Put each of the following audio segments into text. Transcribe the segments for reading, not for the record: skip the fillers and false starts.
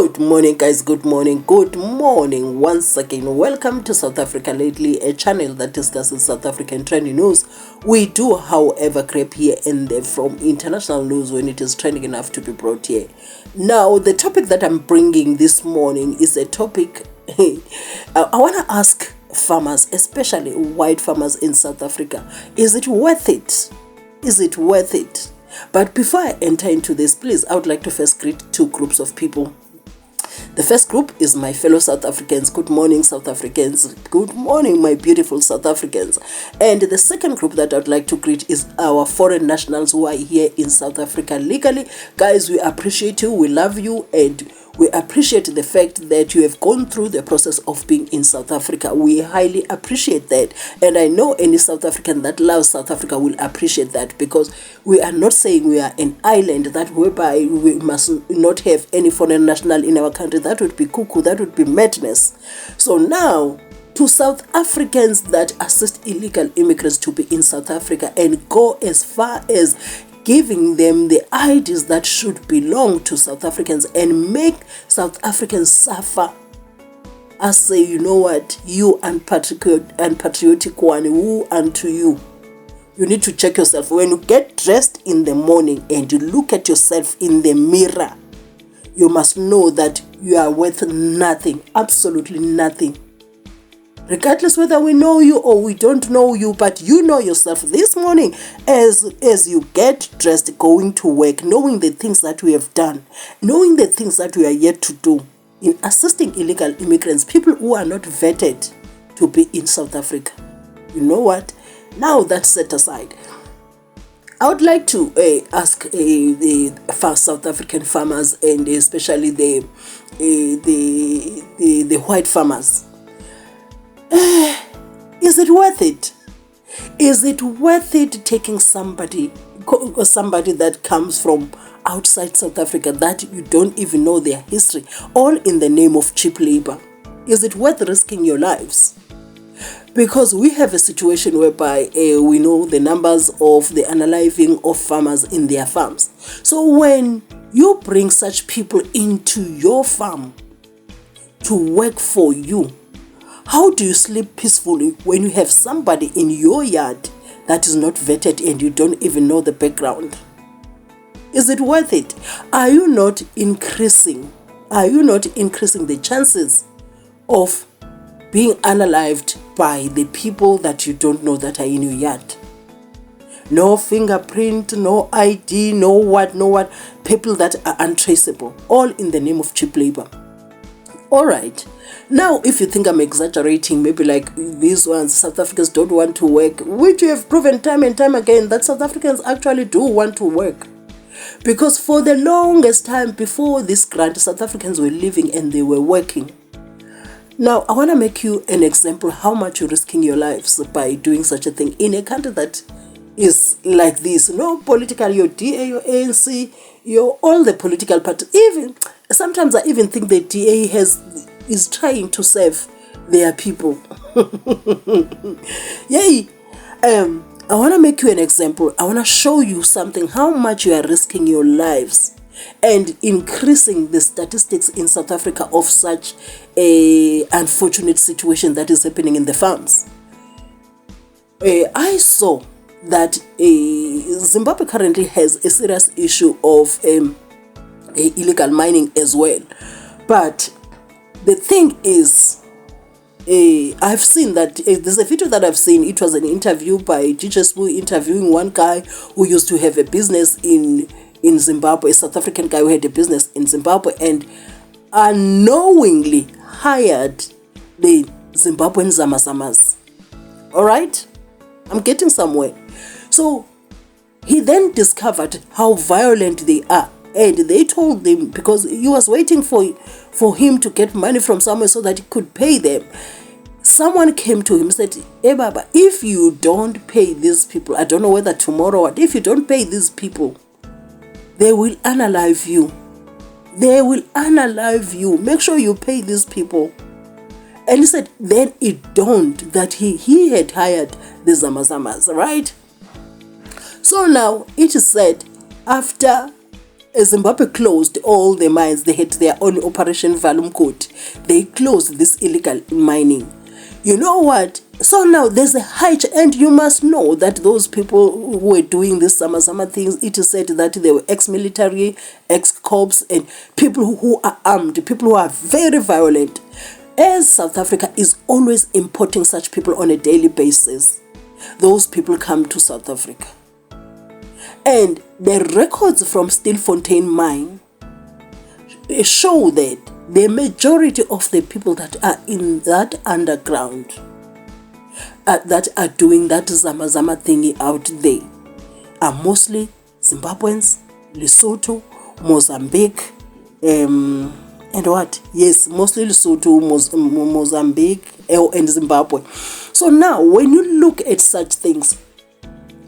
Good morning, guys. Good morning. Good morning. Once again, welcome to South Africa Lately, a channel that discusses South African trending news. We do, however, grab here and there from international news when it is trending enough to be brought here. Now, the topic that I'm bringing this morning is a topic I want to ask farmers, especially white farmers in South Africa. Is it worth it? Is it worth it? But before I enter into this, please, I would like to first greet two groups of people. The first group is my fellow South Africans. Good morning, South Africans. Good morning, my beautiful South Africans. And the second group that I'd like to greet is our foreign nationals who are here in South Africa legally. Guys, we appreciate you, we love you, and we appreciate the fact that you have gone through the process of being in South Africa. We highly appreciate that. And I know any South African that loves South Africa will appreciate that, because we are not saying we are an island that whereby we must not have any foreign national in our country. That would be cuckoo, that would be madness. So now, to South Africans that assist illegal immigrants to be in South Africa and go as far as giving them the IDs that should belong to South Africans and make South Africans suffer, I say, you know what, you unpatriotic one, who unto you? You need to check yourself. When you get dressed in the morning and you look at yourself in the mirror, you must know that you are worth nothing, absolutely nothing. Regardless whether we know you or we don't know you, but you know yourself this morning as you get dressed going to work, knowing the things that we have done, knowing the things that we are yet to do in assisting illegal immigrants, people who are not vetted to be in South Africa. You know what? Now that's set aside. I would like to ask the South African farmers, and especially the white farmers, is it worth it? Is it worth it taking somebody that comes from outside South Africa that you don't even know their history, all in the name of cheap labor? Is it worth risking your lives? Because we have a situation whereby we know the numbers of the unaliving of farmers in their farms. So when you bring such people into your farm to work for you, how do you sleep peacefully when you have somebody in your yard that is not vetted and you don't even know the background? Is it worth it? Are you not increasing the chances of being unalived by the people that you don't know that are in your yard? No fingerprint, no ID, no what, people that are untraceable, all in the name of cheap labor. All right. Now, if you think I'm exaggerating, maybe like these ones, South Africans don't want to work, which we have proven time and time again that South Africans actually do want to work. Because for the longest time before this grant, South Africans were living and they were working. Now, I want to make you an example how much you're risking your lives by doing such a thing in a country that is like this. No political, your DA, your ANC, your all the political parties. Even sometimes I even think the DA is trying to serve their people. Yay! I want to make you an example. I want to show you something, how much you are risking your lives and increasing the statistics in South Africa of such a unfortunate situation that is happening in the farms. I saw that Zimbabwe currently has a serious issue of illegal mining as well. But the thing is, I've seen that there's a video that I've seen. It was an interview by GJSPU interviewing one guy who used to have a business in Zimbabwe, a South African guy who had a business in Zimbabwe and unknowingly hired the Zimbabwean Zamazamas. All right? I'm getting somewhere. So he then discovered how violent they are. And they told him, because he was waiting for him to get money from somewhere so that he could pay them. Someone came to him and said, "Hey Baba, if you don't pay these people, I don't know whether tomorrow or what, if you don't pay these people, they will unalive you. They will unalive you. Make sure you pay these people." And he said, then it dawned that he had hired the Zamazamas, right? So now it is said, after Zimbabwe closed all the mines. They had their own Operation Volume Code. They closed this illegal mining. You know what? So now there's a height, and you must know that those people who were doing this summer things, it is said that they were ex-military, ex-cops, and people who are armed, people who are very violent. As South Africa is always importing such people on a daily basis, those people come to South Africa. And the records from Stilfontein mine show that the majority of the people that are in that underground, that are doing that zama thingy out there, are mostly Zimbabweans, Lesotho, Mozambique, and what? Yes, mostly Lesotho, Mozambique, and Zimbabwe. So now, when you look at such things,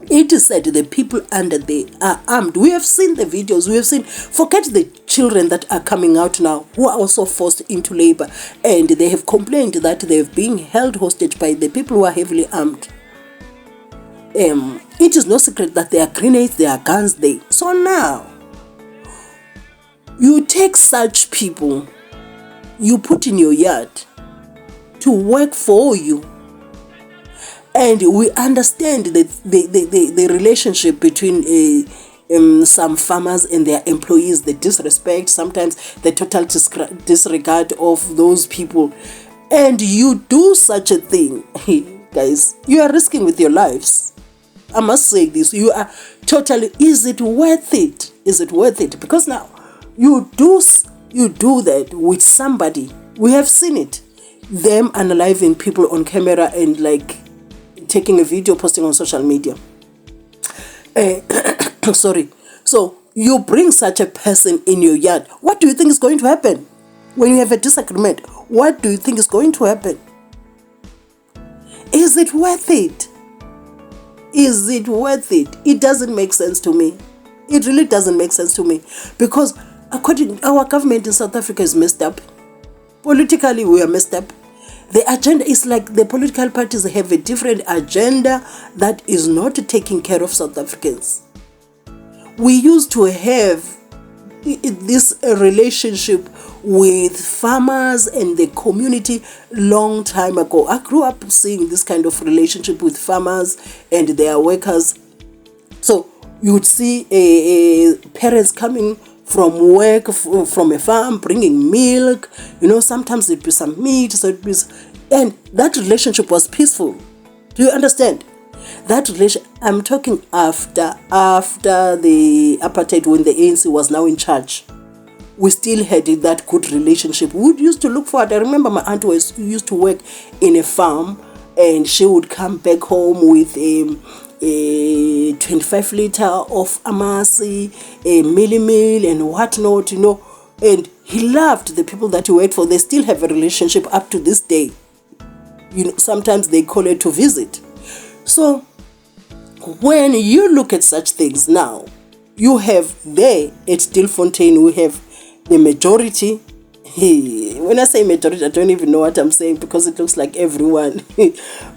it is said the people under there are armed. We have seen the videos. We have seen, forget the children that are coming out now, who are also forced into labor. And they have complained that they've been held hostage by the people who are heavily armed. It is no secret that there are grenades, there are guns there. So now, you take such people, you put in your yard to work for you. And we understand the relationship between some farmers and their employees, the disrespect, sometimes the total disregard of those people. And you do such a thing, guys, you are risking with your lives. I must say this, you are totally, is it worth it? Is it worth it? Because now, you do that with somebody. We have seen it. Them unaliving people on camera and like taking a video, posting on social media. Sorry. So you bring such a person in your yard. What do you think is going to happen when you have a disagreement? What do you think is going to happen? Is it worth it? Is it worth it? It doesn't make sense to me. It really doesn't make sense to me, because according our government in South Africa is messed up. Politically, we are messed up. The agenda is like the political parties have a different agenda that is not taking care of South Africans. We used to have this relationship with farmers and the community long time ago. I grew up seeing this kind of relationship with farmers and their workers. So you would see parents coming from work, from a farm, bringing milk, sometimes it'd be some meat, and that relationship was peaceful. Do you understand? That relation, I'm talking after the apartheid, when the ANC was now in charge. We still had that good relationship. We used to look forward. I remember my aunt used to work in a farm, and she would come back home with a 25 liter of amasi, a meal and whatnot, and he loved the people that he worked for. They still have a relationship up to this day. Sometimes they call it to visit. So when you look at such things now, you have there at Stilfontein, we have the majority. When I say majority, I don't even know what I'm saying, because it looks like everyone.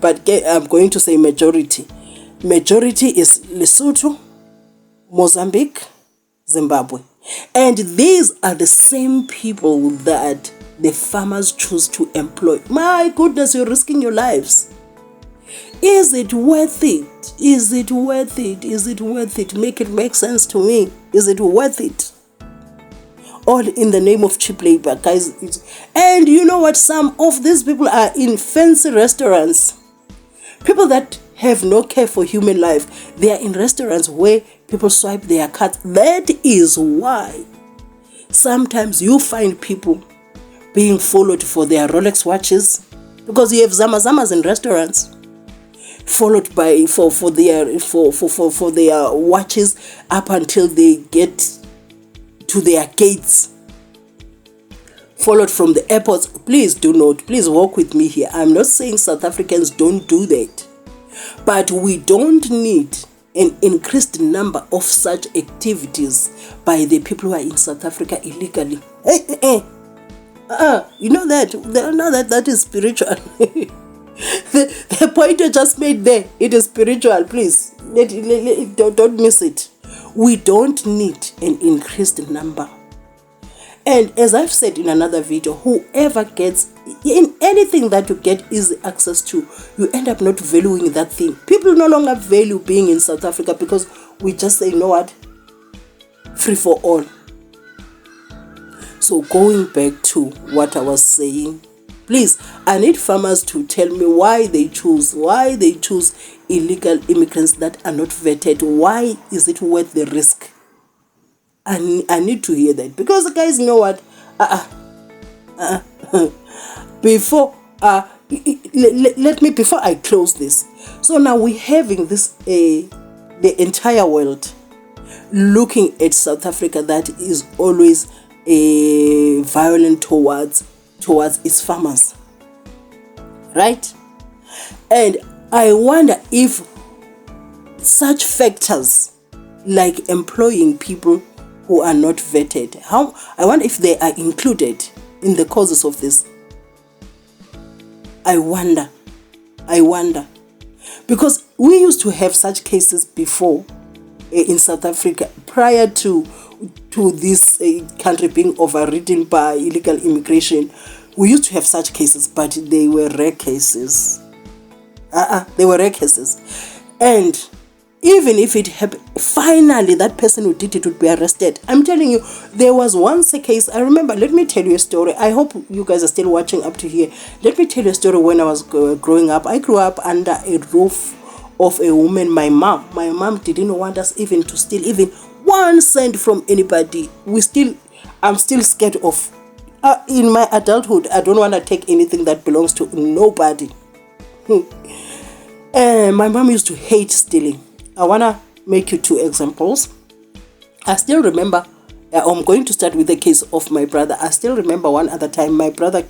But I'm going to say majority. Majority is Lesotho, Mozambique, Zimbabwe. And these are the same people that the farmers choose to employ. My goodness, you're risking your lives. Is it worth it? Is it worth it? Is it worth it? Make it make sense to me. Is it worth it? All in the name of cheap labor, guys. And you know what? Some of these people are in fancy restaurants. People that have no care for human life. They are in restaurants where people swipe their cards. That is why sometimes you find people being followed for their Rolex watches, because you have zamazamas in restaurants, followed by for their watches up until they get to their gates, followed from the airports. Please do not, please walk with me here. I'm not saying South Africans don't do that, but we don't need an increased number of such activities by the people who are in South Africa illegally. You know that is spiritual. The point I just made there, it is spiritual. Please don't miss it. We don't need an increased number. And as I've said in another video, whoever gets in anything that you get easy access to, you end up not valuing that thing. People no longer value being in South Africa because we just say, you know what, free for all. So going back to what I was saying, please, I need farmers to tell me why they choose illegal immigrants that are not vetted. Why is it worth the risk? I need to hear that, because guys, you know what? Before before I close this. So now we're having this the entire world looking at South Africa that is always violent towards its farmers, right? And I wonder if such factors like employing people who are not vetted, I wonder if they are included in the causes of this. I wonder, because we used to have such cases before in South Africa prior to this country being overridden by illegal immigration. We used to have such cases, but they were rare cases. They were rare cases. And even if it happened, finally that person who did it would be arrested. I'm telling you, there was once a case. I remember, let me tell you a story. I hope you guys are still watching up to here. Let me tell you a story. When I was growing up, I grew up under a roof of a woman, my mom didn't want us even to steal even 1 cent from anybody. I'm still scared of, in my adulthood, I don't want to take anything that belongs to nobody. My mom used to hate stealing. I want to make you 2 examples. I still remember, I'm going to start with the case of my brother. I still remember one other time my brother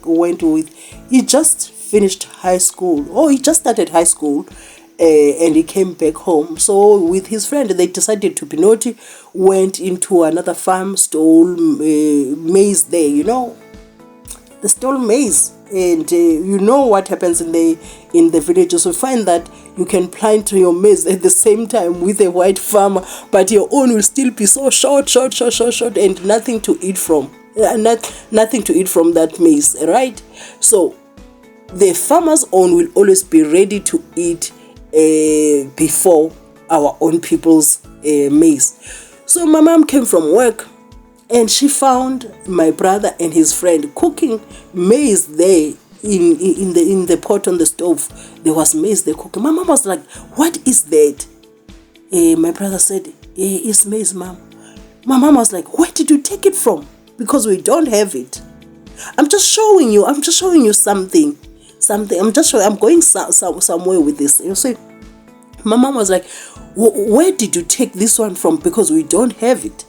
he just finished high school. He just started high school. And he came back home. So with his friend, they decided to be naughty, went into another farm, stole maize there, you know. They stole maize. And you know what happens in the villages. You find that you can plant your maize at the same time with a white farmer, but your own will still be so short, and nothing to eat from. Nothing to eat from that maize, right? So the farmer's own will always be ready to eat before our own people's maize. So my mom came from work and she found my brother and his friend cooking maize there in the pot on the stove. There was maize they cooking. My mom was like, "What is that?" My brother said, "It's maize, mom." My mom was like, "Where did you take it from? Because we don't have it. I'm just showing you something. I'm going somewhere with this." You see, my mom was like, "Where did you take this one from? Because we don't have it.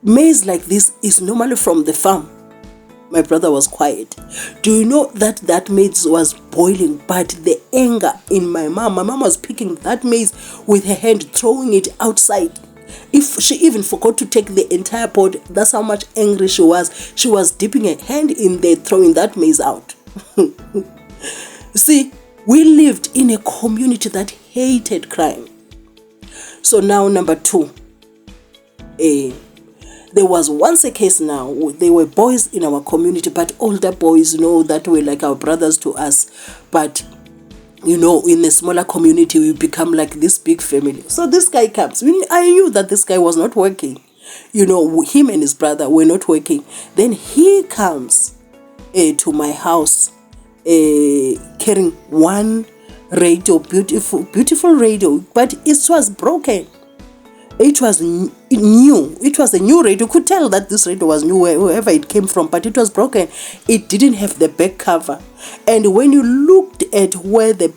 Maize like this is normally from the farm." My brother was quiet. Do you know that maize was boiling? But the anger in my mom was picking that maize with her hand, throwing it outside. If she even forgot to take the entire pot, that's how much angry she was. She was dipping her hand in there, throwing that maize out. See, we lived in a community that hated crime. So now, number 2, there was once a case now. There were boys in our community, but older boys, that were like our brothers to us. But, in a smaller community, we become like this big family. So this guy comes. I knew that this guy was not working. Him and his brother were not working. Then he comes to my house carrying one radio, beautiful radio, but it was broken. It was new. It was a new radio. You could tell that this radio was new wherever it came from, but it was broken. It didn't have the back cover. And when you looked at where the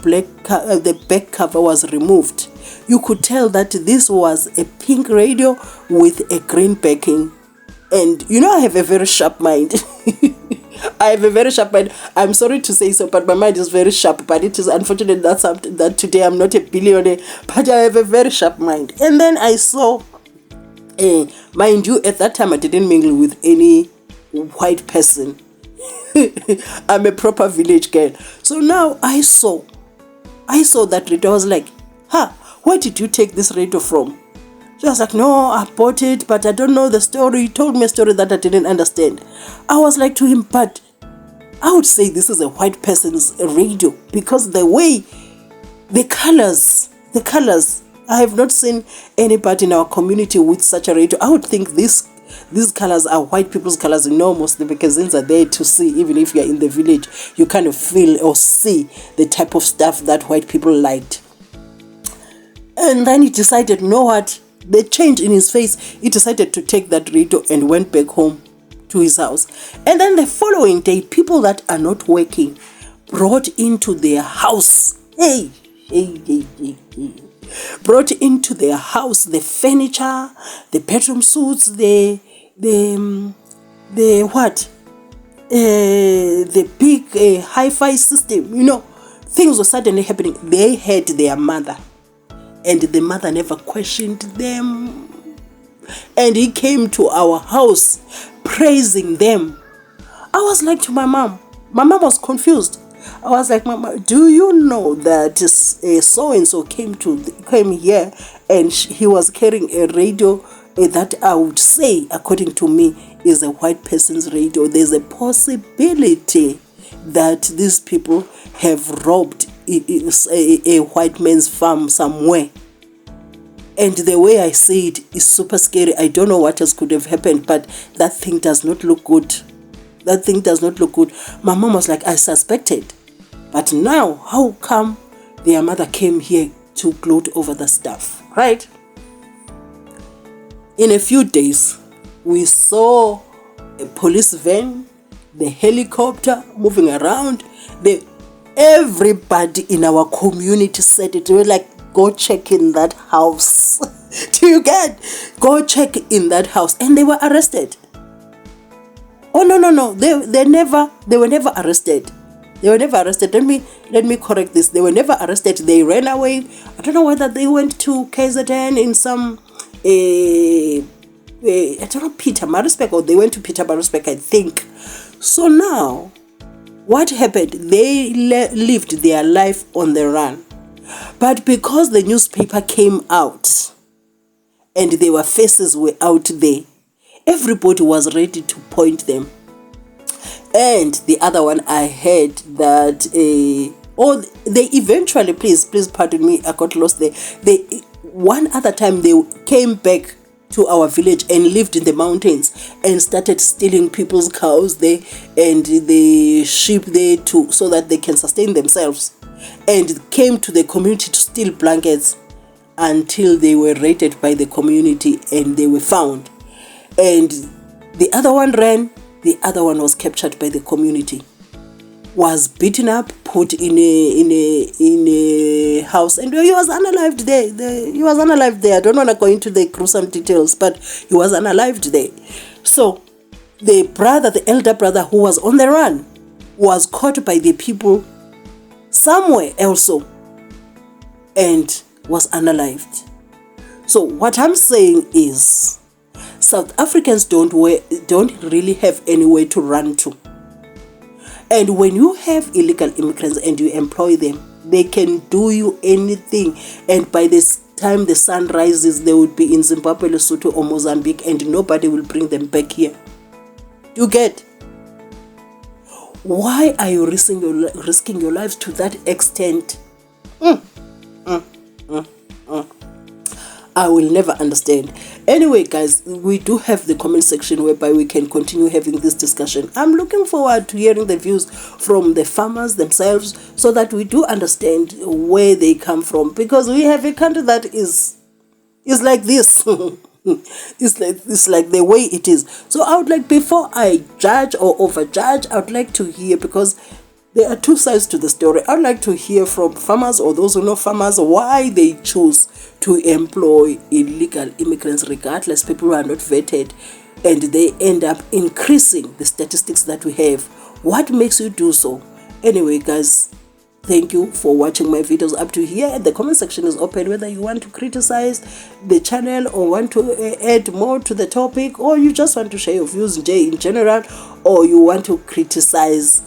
back cover was removed, you could tell that this was a pink radio with a green backing. And I have a very sharp mind. I have a very sharp mind. I'm sorry to say so, but my mind is very sharp. But it is unfortunate that today I'm not a billionaire, but I have a very sharp mind. And then I saw, mind you, at that time I didn't mingle with any white person. I'm a proper village girl. So now I saw that radio. I was like, where did you take this radio from? She was like, no, I bought it, but I don't know the story. He told me a story that I didn't understand. I was like to him, but I would say this is a white person's radio, because the way, the colors, I have not seen anybody in our community with such a radio. I would think these colors are white people's colors. Most the magazines are there to see. Even if you're in the village, you kind of feel or see the type of stuff that white people liked. And then he decided, you know what? The change in his face, he decided to take that radio and went back home to his house. And then the following day, people that are not working brought into their house. Brought into their house the furniture, the bedroom suits, the big hi-fi system. Things were suddenly happening. They had their mother, and the mother never questioned them. And he came to our house praising them. I was like to my mom was confused. I was like, Mama, do you know that so-and-so came here and he was carrying a radio that I would say, according to me, is a white person's radio. There's a possibility that these people have robbed a white man's farm somewhere. And the way I say it is super scary. I don't know what else could have happened, but that thing does not look good. My mom was like, I suspected. But now, how come their mother came here to gloat over the stuff, right? In a few days, we saw a police van, the helicopter moving around. Everybody in our community said it. They were like, go check in that house. Do you get? Go check in that house. And they were arrested. Oh, no. They were never arrested. Let me correct this. They were never arrested. They ran away. I don't know whether they went to KZN in some, I don't know, Pietermaritzburg, or they went to Pietermaritzburg, I think. So now, what happened? They lived their life on the run. But because the newspaper came out and their faces were out there, everybody was ready to point them. And the other one, I heard that they eventually, please pardon me, I got lost there. One other time they came back to our village and lived in the mountains and started stealing people's cows there and the sheep there so that they can sustain themselves, and came to the community to steal blankets until they were raided by the community and they were found. And the other one ran. The other one was captured by the community, was beaten up, put in a house, and he was unalived there. I don't want to go into the gruesome details, but he was unalived there. So the elder brother who was on the run, was caught by the people somewhere also and was unalived. So what I'm saying is, South Africans don't really have anywhere to run to. And when you have illegal immigrants and you employ them, they can do you anything. And by this time the sun rises, they would be in Zimbabwe, Lesotho, or Mozambique, and nobody will bring them back here. You get? Why are you risking your lives to that extent? I will never understand. Anyway, guys, we do have the comment section whereby we can continue having this discussion. I'm looking forward to hearing the views from the farmers themselves so that we do understand where they come from, because we have a country that is like this. It's like the way it is. So I would like, before I judge or overjudge, I would like to hear, because there are two sides to the story. I would like to hear from farmers or those who know farmers why they choose to employ illegal immigrants, regardless, people who are not vetted, and they end up increasing the statistics that we have. What makes you do so? Anyway, guys, thank you for watching my videos up to here. The comment section is open, whether you want to criticize the channel or want to add more to the topic, or you just want to share your views in general, or you want to criticize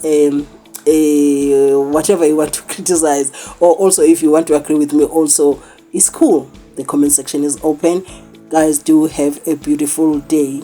whatever you want to criticize, or also if you want to agree with me also, it's cool. The comment section is open. Guys, do have a beautiful day.